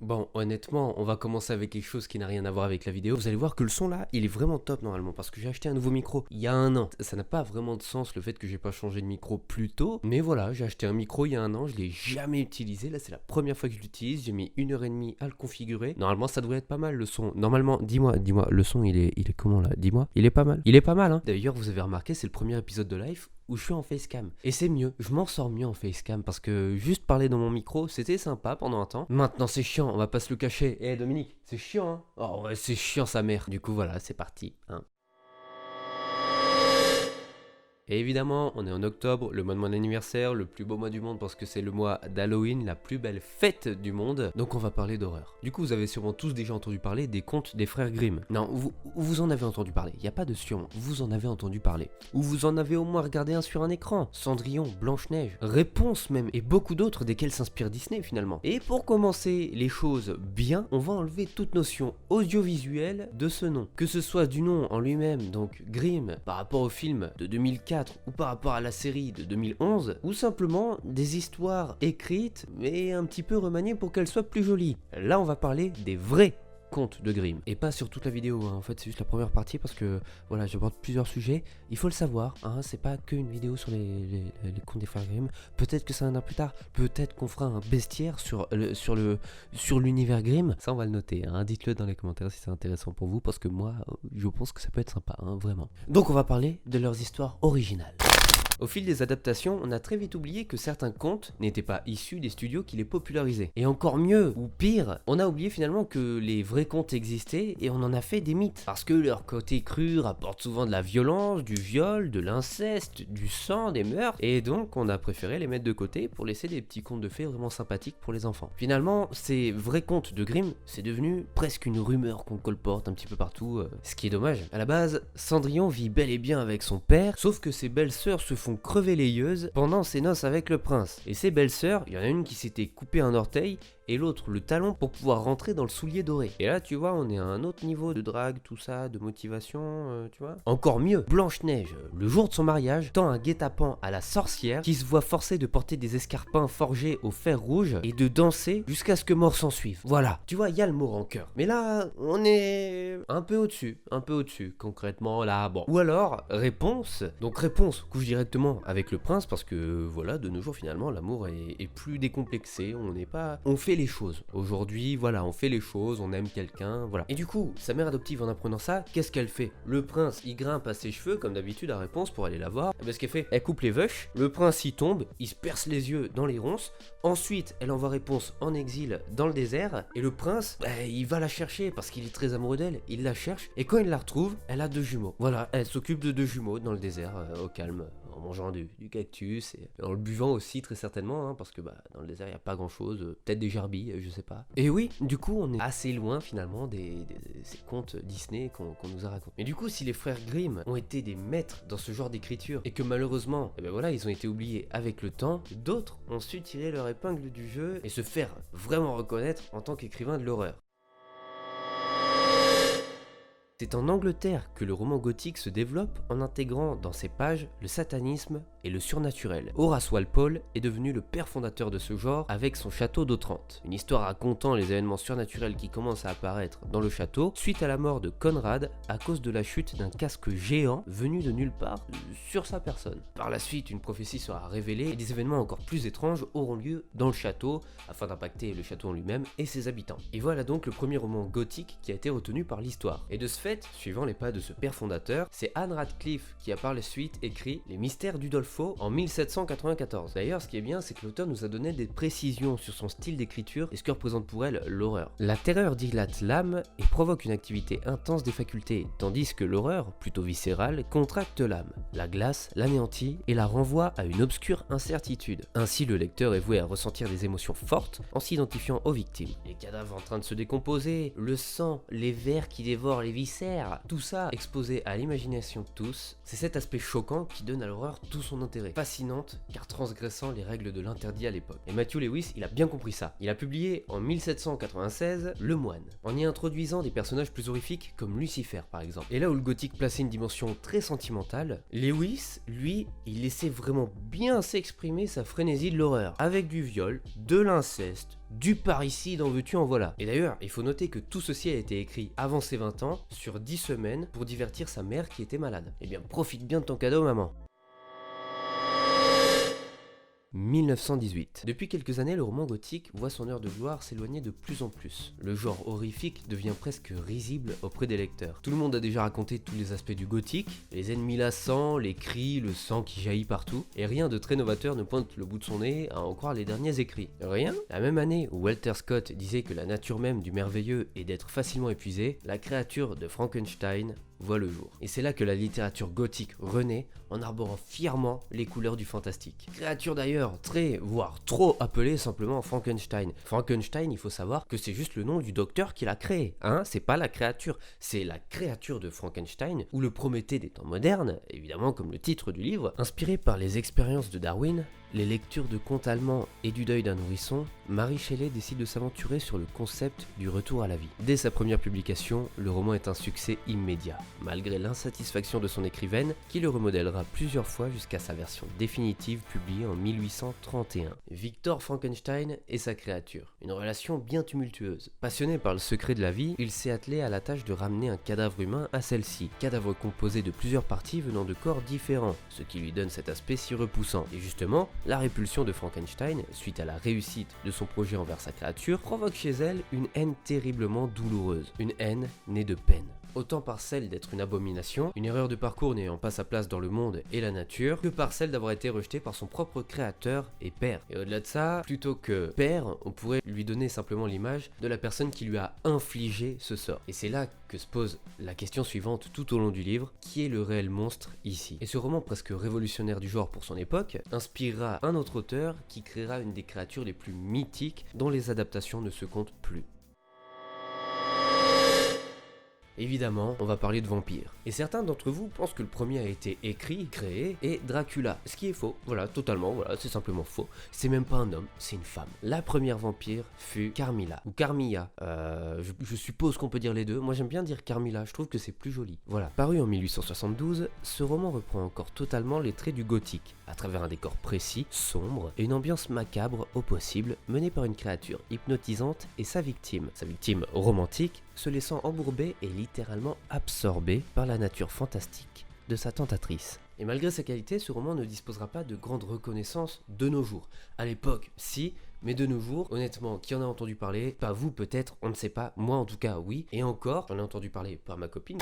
Bon, honnêtement, on va commencer avec quelque chose qui n'a rien à voir avec la vidéo. Vous allez voir que le son là, il est vraiment top normalement parce que j'ai acheté un nouveau micro il y a un an. Ça n'a pas vraiment de sens le fait que j'ai pas changé de micro plus tôt. Mais voilà, j'ai acheté un micro il y a un an, je l'ai jamais utilisé. Là, c'est la première fois que je l'utilise. J'ai mis 1h30 à le configurer. Normalement, ça devrait être pas mal le son. Normalement, dis-moi, le son il est comment là? Dis-moi, il est pas mal. Il est pas mal, hein. D'ailleurs, vous avez remarqué, c'est le premier épisode de Life où je suis en facecam. Et c'est mieux, je m'en sors mieux en facecam parce que juste parler dans mon micro, c'était sympa pendant un temps. Maintenant c'est chiant, on va pas se le cacher. Eh Dominique, c'est chiant hein. Oh ouais, c'est chiant sa mère. Du coup voilà, c'est parti, hein. Et évidemment, on est en octobre, le mois de mon anniversaire, le plus beau mois du monde parce que c'est le mois d'Halloween, la plus belle fête du monde. Donc on va parler d'horreur. Du coup, vous avez sûrement tous déjà entendu parler des contes des frères Grimm. Non, vous en avez entendu parler, il n'y a pas de sûrement, vous en avez entendu parler. Ou vous en avez au moins regardé un sur un écran. Cendrillon, Blanche-Neige, Réponse même, et beaucoup d'autres desquels s'inspire Disney finalement. Et pour commencer les choses bien, on va enlever toute notion audiovisuelle de ce nom. Que ce soit du nom en lui-même, donc Grimm, par rapport au film de 2004, ou par rapport à la série de 2011, ou simplement des histoires écrites mais un petit peu remaniées pour qu'elles soient plus jolies. Là on va parler des vrais contes de Grimm. Et pas sur toute la vidéo, hein. En fait c'est juste la première partie parce que voilà, j'aborde plusieurs sujets, il faut le savoir, hein. C'est pas qu'une vidéo sur les contes des frères Grimm, peut-être que ça viendra plus tard, peut-être qu'on fera un bestiaire sur l'univers Grimm, ça on va le noter, hein. Dites-le dans les commentaires si c'est intéressant pour vous parce que moi je pense que ça peut être sympa, hein, vraiment. Donc on va parler de leurs histoires originales. Au fil des adaptations, on a très vite oublié que certains contes n'étaient pas issus des studios qui les popularisaient. Et encore mieux, ou pire, on a oublié finalement que les vrais contes existaient et on en a fait des mythes. Parce que leur côté cru rapporte souvent de la violence, du viol, de l'inceste, du sang, des meurtres, et donc on a préféré les mettre de côté pour laisser des petits contes de fées vraiment sympathiques pour les enfants. Finalement, ces vrais contes de Grimm, c'est devenu presque une rumeur qu'on colporte un petit peu partout, ce qui est dommage. À la base, Cendrillon vit bel et bien avec son père, sauf que ses belles-sœurs se font crever les yeux pendant ses noces avec le prince. Et ses belles-sœurs, il y en a une qui s'était coupé un orteil et l'autre le talon pour pouvoir rentrer dans le soulier doré. Et là tu vois, on est à un autre niveau de drague, tout ça, de motivation, tu vois. Encore mieux, Blanche-Neige, le jour de son mariage, tend un guet-apens à la sorcière qui se voit forcée de porter des escarpins forgés au fer rouge et de danser jusqu'à ce que mort s'en suive. Voilà, tu vois, il y a le mot rancœur. Mais là, on est un peu au-dessus, concrètement là, bon. Ou alors, Réponse, donc Réponse couche directement avec le prince parce que voilà, de nos jours finalement, l'amour est plus décomplexé, on fait les choses. Aujourd'hui, voilà, on fait les choses, on aime quelqu'un, voilà. Et du coup, sa mère adoptive en apprenant ça, qu'est-ce qu'elle fait? Le prince, il grimpe à ses cheveux, comme d'habitude, à Réponse pour aller la voir. Et bien, ce qu'elle fait, elle coupe les veuches, le prince y tombe, il se perce les yeux dans les ronces, ensuite, elle envoie Réponse en exil dans le désert, et le prince, il va la chercher parce qu'il est très amoureux d'elle, il la cherche, et quand il la retrouve, elle a 2 jumeaux. Voilà, elle s'occupe de 2 jumeaux dans le désert, au calme, en mangeant du cactus et en le buvant aussi très certainement, hein, parce que dans le désert il n'y a pas grand chose, peut-être des gerbilles, je sais pas. Et oui, du coup on est assez loin finalement ces contes Disney qu'on nous a racontés. Mais du coup si les frères Grimm ont été des maîtres dans ce genre d'écriture et que malheureusement, voilà, ils ont été oubliés avec le temps, d'autres ont su tirer leur épingle du jeu et se faire vraiment reconnaître en tant qu'écrivain de l'horreur. C'est en Angleterre que le roman gothique se développe en intégrant dans ses pages le satanisme et le surnaturel. Horace Walpole est devenu le père fondateur de ce genre avec son château d'Otrante, une histoire racontant les événements surnaturels qui commencent à apparaître dans le château suite à la mort de Conrad à cause de la chute d'un casque géant venu de nulle part sur sa personne. Par la suite, une prophétie sera révélée et des événements encore plus étranges auront lieu dans le château afin d'impacter le château en lui-même et ses habitants. Et voilà donc le premier roman gothique qui a été retenu par l'histoire. Et de ce fait, suivant les pas de ce père fondateur, c'est Anne Radcliffe qui a par la suite écrit Les Mystères d'Udolpho en 1794. D'ailleurs, ce qui est bien, c'est que l'auteur nous a donné des précisions sur son style d'écriture et ce que représente pour elle l'horreur. La terreur dilate l'âme et provoque une activité intense des facultés, tandis que l'horreur, plutôt viscérale, contracte l'âme. La glace l'anéantit et la renvoie à une obscure incertitude. Ainsi, le lecteur est voué à ressentir des émotions fortes en s'identifiant aux victimes. Les cadavres en train de se décomposer, le sang, les vers qui dévorent les viscères, tout ça exposé à l'imagination de tous, c'est cet aspect choquant qui donne à l'horreur tout son intérêt. Fascinante, car transgressant les règles de l'interdit à l'époque. Et Matthew Lewis, il a bien compris ça. Il a publié en 1796 Le Moine, en y introduisant des personnages plus horrifiques comme Lucifer par exemple. Et là où le gothique plaçait une dimension très sentimentale, Lewis, lui, il laissait vraiment bien s'exprimer sa frénésie de l'horreur, avec du viol, de l'inceste, du parricide en veux-tu en voilà. Et d'ailleurs, il faut noter que tout ceci a été écrit avant ses 20 ans, sur 10 semaines, pour divertir sa mère qui était malade. Eh bien, profite bien de ton cadeau, maman. 1918. Depuis quelques années, le roman gothique voit son heure de gloire s'éloigner de plus en plus. Le genre horrifique devient presque risible auprès des lecteurs. Tout le monde a déjà raconté tous les aspects du gothique, les ennemis lassants, les cris, le sang qui jaillit partout, et rien de très novateur ne pointe le bout de son nez à en croire les derniers écrits. Rien. La même année où Walter Scott disait que la nature même du merveilleux est d'être facilement épuisée, la créature de Frankenstein voit le jour. Et c'est là que la littérature gothique renaît en arborant fièrement les couleurs du fantastique. Créature d'ailleurs très, voire trop appelée simplement Frankenstein. Frankenstein, il faut savoir que c'est juste le nom du docteur qui l'a créé, hein, c'est pas la créature, c'est la créature de Frankenstein, ou le Prométhée des temps modernes, évidemment comme le titre du livre. Inspiré par les expériences de Darwin, les lectures de contes allemands et du deuil d'un nourrisson, Mary Shelley décide de s'aventurer sur le concept du retour à la vie. Dès sa première publication, le roman est un succès immédiat, malgré l'insatisfaction de son écrivaine, qui le remodèlera plusieurs fois jusqu'à sa version définitive publiée en 1831. Victor Frankenstein et sa créature. Une relation bien tumultueuse. Passionné par le secret de la vie, il s'est attelé à la tâche de ramener un cadavre humain à celle-ci. Cadavre composé de plusieurs parties venant de corps différents, ce qui lui donne cet aspect si repoussant. Et justement, la répulsion de Frankenstein, suite à la réussite de son projet envers sa créature, provoque chez elle une haine terriblement douloureuse. Une haine née de peine. Autant par celle d'être une abomination, une erreur de parcours n'ayant pas sa place dans le monde et la nature, que par celle d'avoir été rejetée par son propre créateur et père. Et au-delà de ça, plutôt que père, on pourrait lui donner simplement l'image de la personne qui lui a infligé ce sort. Et c'est là que se pose la question suivante tout au long du livre, qui est le réel monstre ici? Et ce roman presque révolutionnaire du genre pour son époque, inspirera un autre auteur qui créera une des créatures les plus mythiques dont les adaptations ne se comptent plus. Évidemment, on va parler de vampires. Et certains d'entre vous pensent que le premier a été écrit, créé, et Dracula. Ce qui est faux. Voilà, totalement, voilà, c'est simplement faux. C'est même pas un homme, c'est une femme. La première vampire fut Carmilla, ou Carmilla. Je suppose qu'on peut dire les deux. Moi j'aime bien dire Carmilla, je trouve que c'est plus joli. Voilà. Paru en 1872, ce roman reprend encore totalement les traits du gothique, à travers un décor précis, sombre, et une ambiance macabre au possible, menée par une créature hypnotisante et sa victime. Sa victime romantique, se laissant embourber et littéralement absorbé par la nature fantastique de sa tentatrice. Et malgré sa qualité, ce roman ne disposera pas de grande reconnaissance de nos jours. À l'époque, si, mais de nos jours, honnêtement, qui en a entendu parler? Pas vous peut-être, on ne sait pas, moi en tout cas oui, et encore, j'en ai entendu parler par ma copine.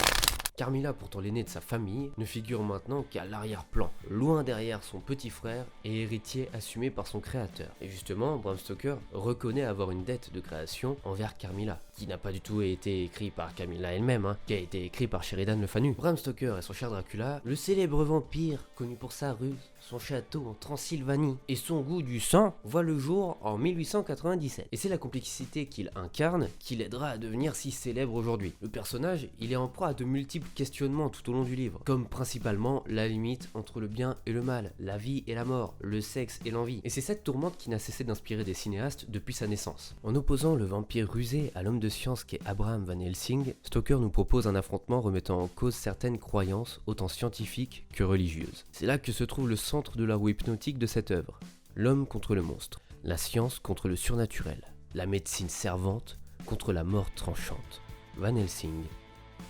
Carmilla, pourtant l'aînée de sa famille, ne figure maintenant qu'à l'arrière-plan, loin derrière son petit frère et héritier assumé par son créateur. Et justement, Bram Stoker reconnaît avoir une dette de création envers Carmilla, qui n'a pas du tout été écrit par Carmilla elle-même, qui a été écrit par Sheridan Le Fanu. Bram Stoker et son cher Dracula, le célèbre vampire connu pour sa ruse, son château en Transylvanie et son goût du sang, voit le jour en 1897. Et c'est la complexité qu'il incarne qui l'aidera à devenir si célèbre aujourd'hui. Le personnage, il est en proie à de multiples questionnements tout au long du livre, comme principalement la limite entre le bien et le mal, la vie et la mort, le sexe et l'envie. Et c'est cette tourmente qui n'a cessé d'inspirer des cinéastes depuis sa naissance. En opposant le vampire rusé à l'homme de science qu'est Abraham Van Helsing, Stoker nous propose un affrontement remettant en cause certaines croyances, autant scientifiques que religieuses. C'est là que se trouve le centre de la roue hypnotique de cette œuvre. L'homme contre le monstre, la science contre le surnaturel, la médecine servante contre la mort tranchante. Van Helsing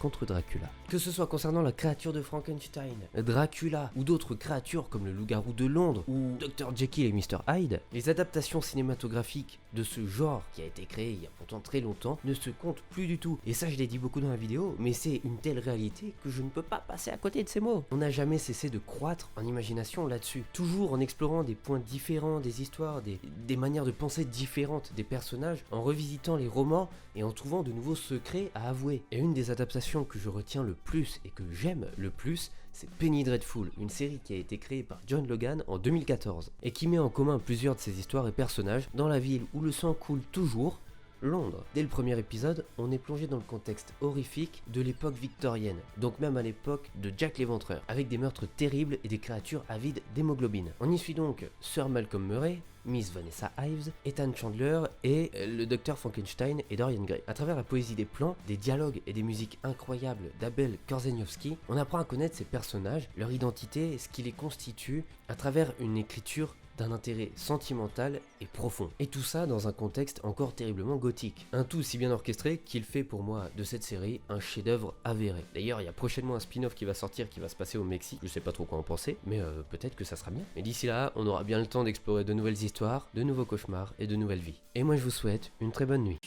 contre Dracula. Que ce soit concernant la créature de Frankenstein, Dracula ou d'autres créatures comme le loup-garou de Londres ou Dr Jekyll et Mr Hyde, les adaptations cinématographiques de ce genre qui a été créé il y a pourtant très longtemps ne se comptent plus du tout. Et ça je l'ai dit beaucoup dans la vidéo, mais c'est une telle réalité que je ne peux pas passer à côté de ces mots. On n'a jamais cessé de croître en imagination là-dessus, toujours en explorant des points différents des histoires, des manières de penser différentes des personnages, en revisitant les romans et en trouvant de nouveaux secrets à avouer. Et une des adaptations que je retiens le plus et que j'aime le plus, c'est Penny Dreadful, une série qui a été créée par John Logan en 2014 et qui met en commun plusieurs de ses histoires et personnages dans la ville où le sang coule toujours, Londres. Dès le premier épisode, on est plongé dans le contexte horrifique de l'époque victorienne, donc même à l'époque de Jack l'Éventreur, avec des meurtres terribles et des créatures avides d'hémoglobine. On y suit donc Sir Malcolm Murray, Miss Vanessa Ives, Ethan Chandler et le docteur Frankenstein et Dorian Gray. À travers la poésie des plans, des dialogues et des musiques incroyables d'Abel Korzeniowski, on apprend à connaître ces personnages, leur identité et ce qui les constitue à travers une écriture d'un intérêt sentimental et profond. Et tout ça dans un contexte encore terriblement gothique. Un tout si bien orchestré qu'il fait pour moi de cette série un chef-d'œuvre avéré. D'ailleurs, il y a prochainement un spin-off qui va sortir qui va se passer au Mexique. Je sais pas trop quoi en penser, mais peut-être que ça sera bien. Mais d'ici là, on aura bien le temps d'explorer de nouvelles histoires, de nouveaux cauchemars et de nouvelles vies. Et moi je vous souhaite une très bonne nuit.